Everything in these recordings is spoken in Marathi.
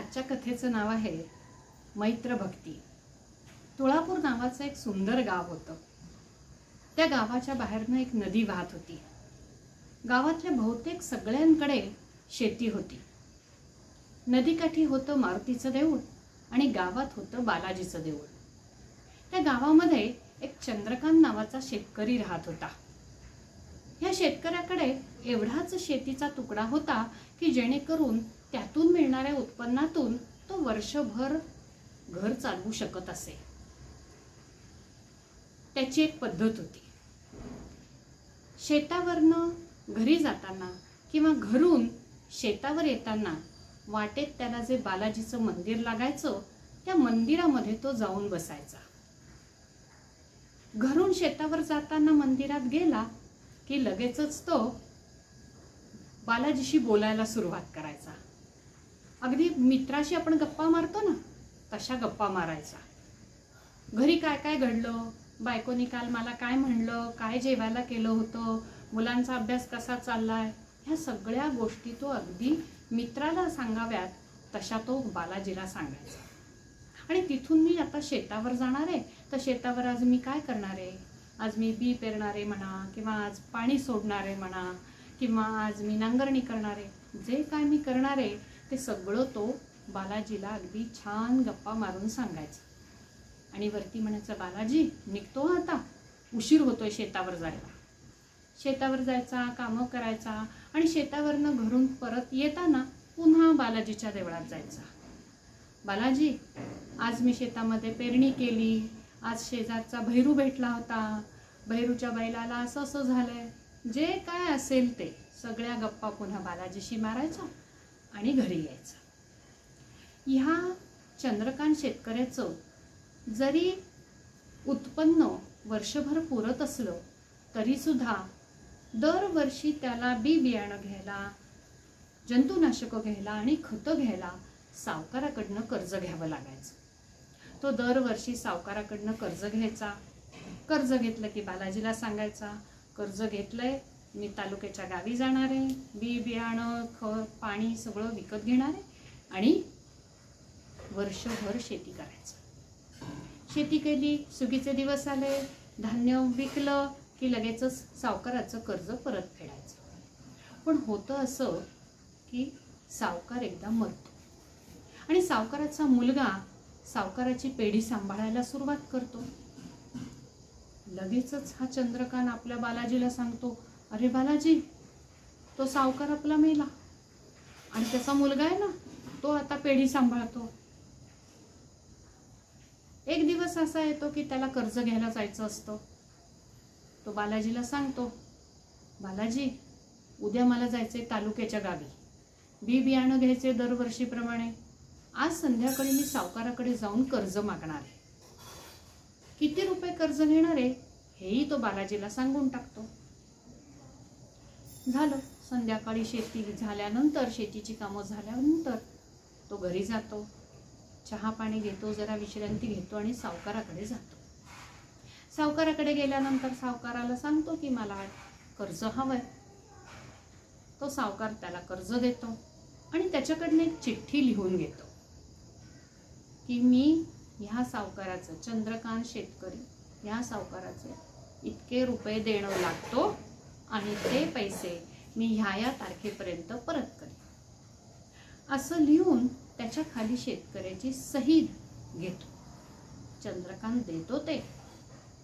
आजच्या कथेचं नाव आहे मैत्र भक्ती। तुळापूर नावाचं एक सुंदर गाव होतं। त्या गावाच्या बाहेरनं एक नदी वाहत होती। गावातल्या बहुतेक सगळ्यांकडे शेती होती। नदीकाठी होतं मारुतीचं देऊळ आणि गावात होतं बालाजीचं देऊळ। त्या गावामध्ये एक चंद्रकांत नावाचा शेतकरी राहत होता। या शेतकऱ्याकडे एवढाच शेतीचा तुकडा होता की जेणेकरून त्यातून मिळणाऱ्या उत्पन्नातून तो वर्षभर घर चालवू शकत असे। त्याची एक पद्धत होती। शेतावरनं घरी जाताना किंवा घरून शेतावर येताना वाटेत त्याला जे बालाजीचं मंदिर लागायचं त्या मंदिरामध्ये तो जाऊन बसायचा। घरून शेतावर जाताना मंदिरात गेला की लगेचच तो बालाजीशी बोलायला सुरुवात करायचा। अगदी मित्राशी आपण गप्पा मारतो ना तशा गप्पा मारायचा। घरी काय काय घडलं, बायकोनी काल मला काय म्हणलं, काय जेवायला केलं होतं, मुलांचा अभ्यास कसा चाललाय, ह्या सगळ्या गोष्टी तो अगदी मित्राला सांगाव्यात तशा तो बालाजीला सांगायचा। आणि तिथून मी आता शेतावर जाणार आहे तर शेतावर आज मी काय करणार आहे, आज मी बी पेरणार आहे म्हणा, किंवा आज पाणी सोडणार आहे म्हणा, किंवा आज मी नांगरणी करणार आहे, जे काय मी करणार आहे ते सगळं तो बालाजीला अगदी छान गप्पा मारून सांगायचा। आणि वरती म्हणायचं, बालाजी निघतो आता, उशीर होतोय शेतावर जायला। शेतावर जायचा, कामं करायचा आणि शेतावरनं घरून परत येताना पुन्हा बालाजीच्या देवळात जायचा। बालाजी आज मी शेतामध्ये पेरणी केली, आज शेजारचा भैरू भेटला होता, भैरूच्या बैलाला असं असं झालंय, जे काय असेल ते सगळ्या गप्पा पुन्हा बालाजीशी मारायचा आणि घरी यायचा। ह्या चंद्रकांत शेतकऱ्याचं जरी उत्पन्न वर्षभर पुरत असलं तरी सुद्धा दरवर्षी त्याला बी बियाणं घ्यायला, जंतुनाशकं घ्यायला आणि खतं घ्यायला सावकाराकडनं कर्ज घ्यावं लागायचं। तो दरवर्षी सावकाराकडनं कर्ज घ्यायचा। कर्ज घेतलं की बालाजीला सांगायचा, कर्ज घेतलंय, मी तालुक्याच्या गावी जाणार आहे, बी बियाणं खत पाणी सगळं विकत घेणार आहे आणि वर्षभर शेती करायचं। शेती केली, सुगीचे दिवस आले, धान्य विकलं की लगेचच सावकाराचं कर्ज परत फेडायचं। पण होतं असं की सावकार एकदा मरतो आणि सावकाराचा मुलगा सावकाराची पेढी सांभाळायला सुरुवात करतो। लगेचच हा चंद्रकांत आपल्या बालाजीला सांगतो, अरे बालाजी, तो सावकार आपला मेला आणि त्याचा मुलगा आहे ना तो आता पेढी सांभाळतो। एक दिवस असा येतो की त्याला कर्ज घ्यायला जायचं असतं। तो बालाजीला सांगतो, बालाजी उद्या मला जायचंय तालुक्याच्या गावी, बी बियाणं घ्यायचे दरवर्षीप्रमाणे, आज संध्याकाळी मी सावकाराकडे जाऊन कर्ज मागणार आहे। किती रुपये कर्ज घेणार आहे हेही तो बालाजीला सांगून टाकतो। झालं, संध्याकाळी शेती झाल्यानंतर, शेतीची कामं झाल्यानंतर तो घरी जातो, चहा पाणी घेतो, जरा विश्रांती घेतो आणि सावकाराकडे जातो। सावकाराकडे गेल्यानंतर सावकाराला सांगतो की मला कर्ज हवंय। तो सावकार त्याला कर्ज देतो आणि त्याच्याकडनं एक चिठ्ठी लिहून घेतो की मी ह्या सावकाराचं, चंद्रकांत शेतकरी ह्या सावकाराचे इतके रुपये देणं लागतो आणि ते पैसे मी ह्या तारखेपर्यंत परत करेन असं लिहून त्याच्या खाली शेतकऱ्याची सही घेतो। चंद्रकांत देतो ते,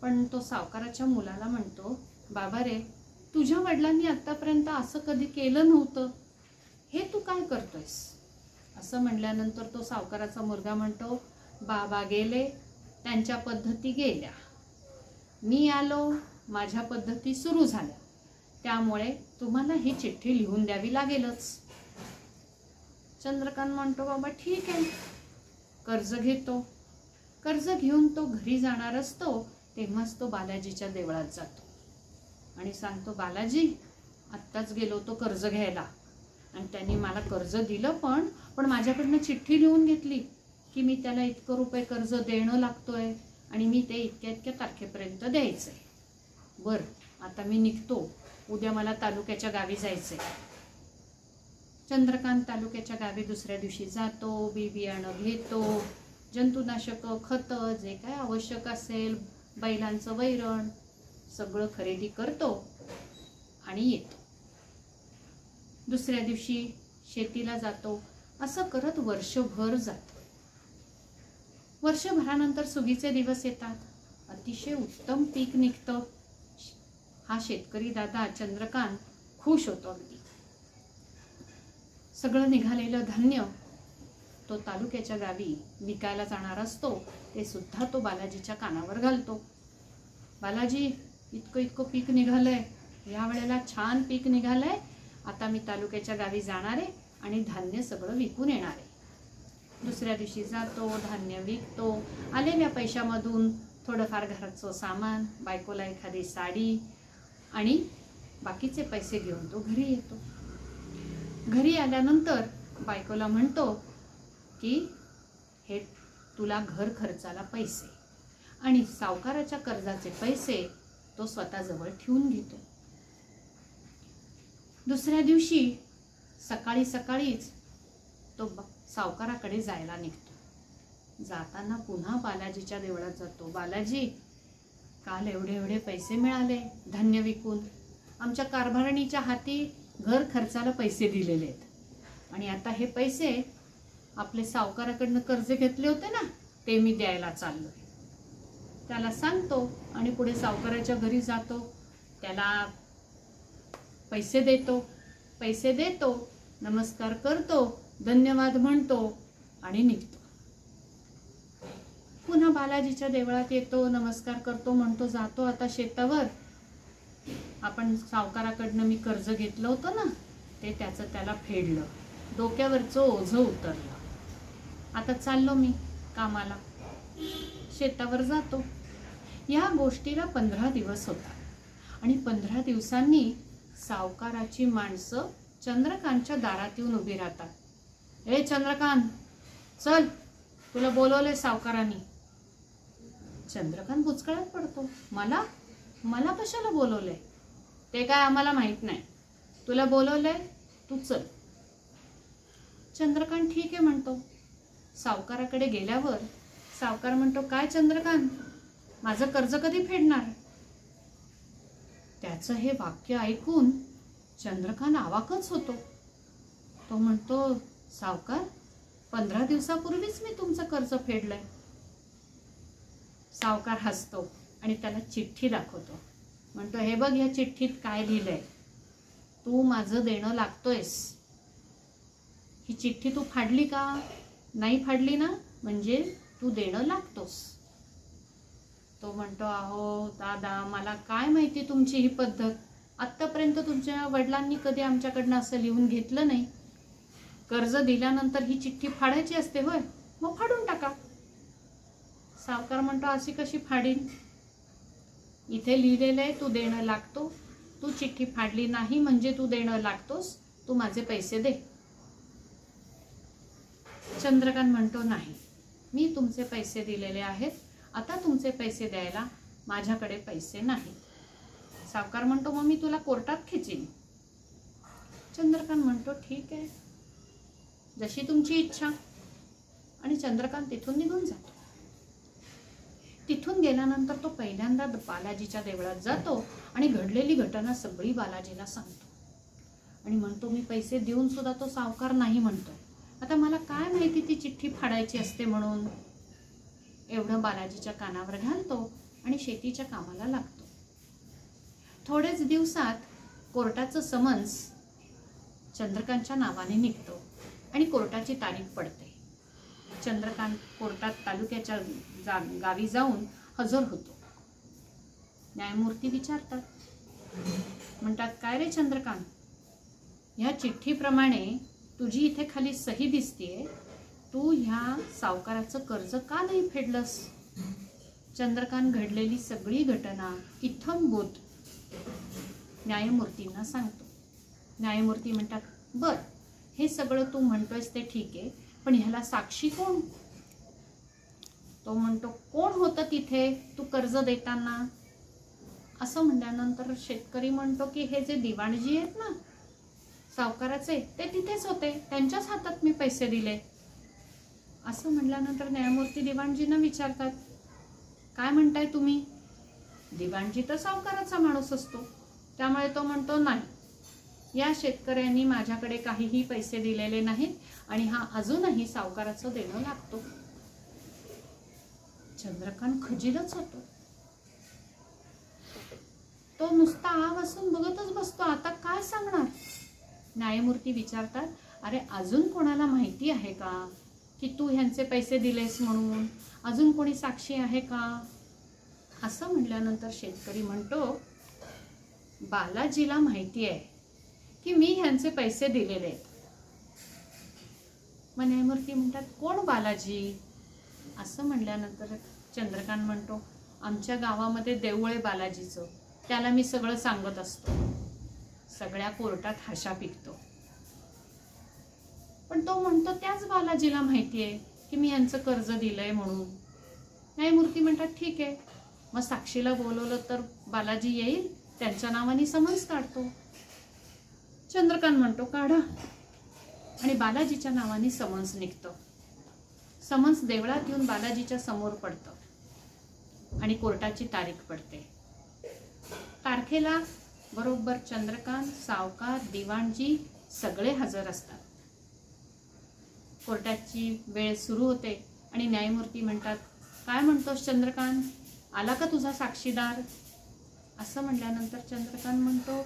पण तो सावकाराच्या मुलाला म्हणतो, बाबा रे, तुझ्या वडिलांनी आतापर्यंत असं कधी केलं नव्हतं, हे तू काय करतोयस? असं म्हणल्यानंतर तो सावकाराचा मुलगा म्हणतो, बाबा गेले, त्यांच्या पद्धती गेल्या, मी आलो, माझ्या पद्धती सुरू झाल्या, त्यामुळे तुम्हाला ही चिठ्ठी लिहून द्यावी लागेलच। चंद्रकांत म्हणतो, बाबा ठीक आहे। कर्ज घेतो। कर्ज घेऊन तो घरी जाणार असतो तेव्हाच तो बालाजीच्या देवळात जातो आणि सांगतो, बालाजी आत्ताच गेलो तो कर्ज घ्यायला आणि त्यांनी मला कर्ज दिलं, पण माझ्याकडनं चिठ्ठी लिहून घेतली की मी त्याला इतकं रुपये कर्ज देणं लागतोय आणि मी ते इतक्या इतक्या तारखेपर्यंत द्यायचंय। बरं, आता मी निघतो, उद्या मला तालुक्याच्या गावी जायचंय। चंद्रकांत तालुक्याच्या गावी दुसऱ्या दिवशी जातो, बियाणं घेतो, जंतुनाशक, खतं, जे काय आवश्यक असेल, बैलांचं वैरण सगळं खरेदी करतो आणि येतो. दुसऱ्या दिवशी शेतीला जातो. असं करत वर्षभर जातं. वर्षभरानंतर सुगीचे दिवस येतात. अतिशय उत्तम पीक निघतं. हा शेतकरी दादा चंद्रकांत खुश होतो अगदी. सगळं निघालेलं धान्य तो तालुक्याच्या गावी विकायला जाणार असतो. ते सुद्धा तो बालाजीच्या कानावर घालतो. बालाजी, इतकं पीक निघालंय, या वेळेला छान पीक निघालंय. आता मी तालुक्याच्या गावी जाणार आहे आणि धान्य सगळं विकून येणार आहे. दुसऱ्या दिवशी जातो, धान्य विकतो. आलेल्या पैशामधून थोडंफार घराचं सामान, बायकोला एखादी साडी आणि बाकीचे पैसे घेऊन तो घरी येतो. घरी आल्यानंतर बायकोला म्हणतो की हे तुला घर खर्चाला पैसे आणि सावकाराच्या कर्जाचे पैसे तो स्वतःजवळ ठेवून घेतो. दुसऱ्या दिवशी सकाळीच तो सावकाराकडे जायला निघतो. जाताना पुन्हा बालाजीच्या देवळात जातो. बालाजी, काल एवढे पैसे मिळाले धान्य विकून. आमच्या कारभारणीच्या हाती घर खर्चाला पैसे दिलेले आहेत आणि आता हे पैसे आपले सावकाराकडनं कर्ज घेतले होते ना, ते मी द्यायला चाललोय. त्याला सांगतो आणि पुढे सावकाराच्या घरी जातो. त्याला पैसे देतो, नमस्कार करतो, धन्यवाद म्हणतो आणि निघतो. पुन्हा बालाजीच्या देवळात येतो, नमस्कार करतो, म्हणतो जातो आता शेतावर. आपण सावकाराकडनं मी कर्ज घेतलं होतं ना, ते त्याला फेडलं. डोक्यावरचं ओझं उतरलं. आता चाललो मी कामाला. शेतावर जातो. या गोष्टीला 15 दिवस होतात आणि 15 दिवसांनी सावकाराची माणसं चंद्रकांतच्या दारात येऊन उभी राहतात. ए चंद्रकांत, चल, तुला बोलवलंय सावकारांनी. चंद्रकांत बुचकळ्यात पडतो. मला कशाला बोलवलंय? ते काय आम्हाला माहित नाही. तुला बोलवलंय, तू चल. चंद्रकांत ठीक आहे म्हणतो. सावकाराकडे गेल्यावर सावकार म्हणतो, काय चंद्रकांत, माझं कर्ज कधी फेडणार? त्याचं हे वाक्य ऐकून चंद्रकांत अवाकच होतो. तो म्हणतो, सावकार, 15 दिवसापूर्वीच मी तुमचं कर्ज फेडलंय. सावकार हसतो आणि त्याला चिठ्ठी दाखवतो. म्हणतो, हे बघ, या चिठ्ठीत काय लिहिलंय. तू माझं देणं लागतोयस. ही चिठ्ठी तू फाडली का? नाही फाडली ना, म्हणजे तू देणं लागतोस. तो म्हणतो, अहो दादा, मला काय माहिती तुमची ही पद्धत. आत्तापर्यंत तुमच्या वडिलांनी कधी आमच्याकडनं असं लिहून घेतलं नाही. कर्ज दिल्यानंतर ही चिठ्ठी फाडायची असते होय? मग फाडून टाका. सावकार म्हणतो, अशी कशी फाडीन? इथे लिहिलेलं आहे तू देणं लागतो. तू चिठ्ठी फाडली नाही म्हणजे तू देणं लागतोस. तू माझे पैसे दे. चंद्रकांत म्हणतो, नाही, मी तुमचे पैसे दिलेले आहेत. आता तुमचे पैसे द्यायला माझ्याकडे पैसे नाहीत. सावकार म्हणतो, मग मी तुला कोर्टात खेचीन. चंद्रकांत म्हणतो, ठीक आहे, जशी तुमची इच्छा. आणि चंद्रकांत तिथून निघून जातो. तिथून गेल्यानंतर तो पहिल्यांदा बालाजीच्या देवळात जातो आणि घडलेली घटना सगळी बालाजीला सांगतो आणि म्हणतो, मी पैसे देऊन सुद्धा तो सावकार नाही म्हणतो. आता मला काय माहिती ती चिठ्ठी फाडायची असते म्हणून. एवढं बालाजीच्या कानावर घालतो आणि शेतीच्या कामाला लागतो. थोडेच दिवसात कोर्टाचं समन्स चंद्रकांतच्या नावाने निघतो आणि कोर्टाची तारीख पडते. चंद्रकांत कोर्टात तालुक्याच्या गावी जाऊन हजर होतो. न्यायमूर्ती विचारतात, म्हणतात, काय रे चंद्रकांत, ह्या चिठ्ठीप्रमाणे तुझी इथे खाली सही दिसतीये. तू ह्या सावकाराचं कर्ज का नाही फेडलंस? चंद्रकांत घडलेली सगळी घटना इत्थंभूत न्यायमूर्तींना सांगतो. न्यायमूर्ती म्हणतात, बर, हे सगळं तू म्हणतोयस ते ठीक आहे, पण ह्याला साक्षी कोण? तो म्हणतो, कोण होतं तिथे तू कर्ज देताना? असं म्हणल्यानंतर शेतकरी म्हणतो की हे जे दिवाणजी आहेत ना, सावकाराचे ते तिथेच होते, त्यांच्याच हातात मी पैसे दिले. असं म्हटल्यानंतर न्यायमूर्ती दिवाणजींना विचारतात, काय म्हणताय तुम्ही? दिवाणजी तर सावकाराचा माणूस असतो, त्यामुळे तो म्हणतो, नाही, या शेतकऱ्यांनी माझ्याकडे काहीही पैसे दिलेले नाहीत आणि हा अजूनही सावकाराचं देणं लागतो. चंद्रकांत खजिलच होतो. तो नुसता आ बसून बघतच बसतो. आता काय सांगणार? न्यायमूर्ती विचारतात, अरे अजून कोणाला माहिती आहे का की तू ह्यांचे पैसे दिलेस म्हणून? अजून कोणी साक्षी आहे का? असं म्हटल्यानंतर शेतकरी म्हणतो, बालाजीला माहिती आहे की मी ह्यांचे पैसे दिलेले आहेत. मग न्यायमूर्ती म्हणतात, कोण बालाजी? असं म्हणल्यानंतर चंद्रकांत म्हणतो, आमच्या गावामध्ये देऊळ आहे बालाजीचं, त्याला मी सगळं सांगत असतो. सगळ्या कोर्टात हशा पिकतो. पण तो म्हणतो, त्याच बालाजीला माहिती आहे की मी यांचं कर्ज दिलंय म्हणून. न्यायमूर्ती म्हणतात, ठीक आहे, मग साक्षीला बोलवलं तर बालाजी येईल, त्यांच्या नावाने समन्स काढतो. चंद्रकांत म्हणतो, काढा. आणि बालाजीच्या नावाने समन्स निघतं. समन्स देवळात येऊन बालाजीच्या समोर पडतं आणि कोर्टाची तारीख पडते. तारखेला बरोबर चंद्रकांत, सावकार, दिवाणजी सगळे हजर असतात. कोर्टाची वेळ सुरू होते आणि न्यायमूर्ती म्हणतात, काय म्हणतोस चंद्रकांत, आला का तुझा साक्षीदार? असं म्हटल्यानंतर चंद्रकांत म्हणतो,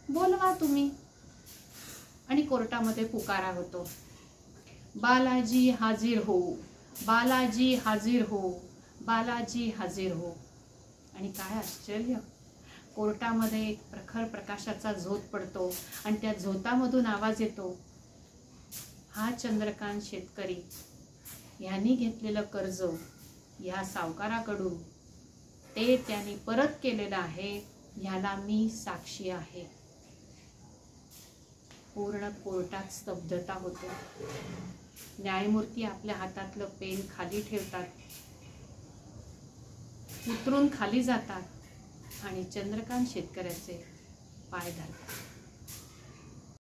बोलवा तुम्ही. आणि कोर्टामध्ये पुकारा होतो, बालाजी हाजीर हो, बालाजी हाजीर हो, बालाजी हाजीर हो. आणि काय आश्चर्य, कोर्टामध्ये एक प्रखर प्रकाशाचा झोत पडतो आणि त्या झोतामधून आवाज येतो, हा चंद्रकांत शेतकरी यांनी घेतलेलं कर्ज या सावकाराकडून ते त्यांनी परत केलेलं आहे, ह्याला मी साक्षी आहे. पूर्ण कोर्टात स्तब्धता होते. न्यायमूर्ती आपल्या हातातलं पेन खाली ठेवतात, उतरून खाली जातात आणि चंद्रकांत शेतकऱ्याचे पाय धरतात.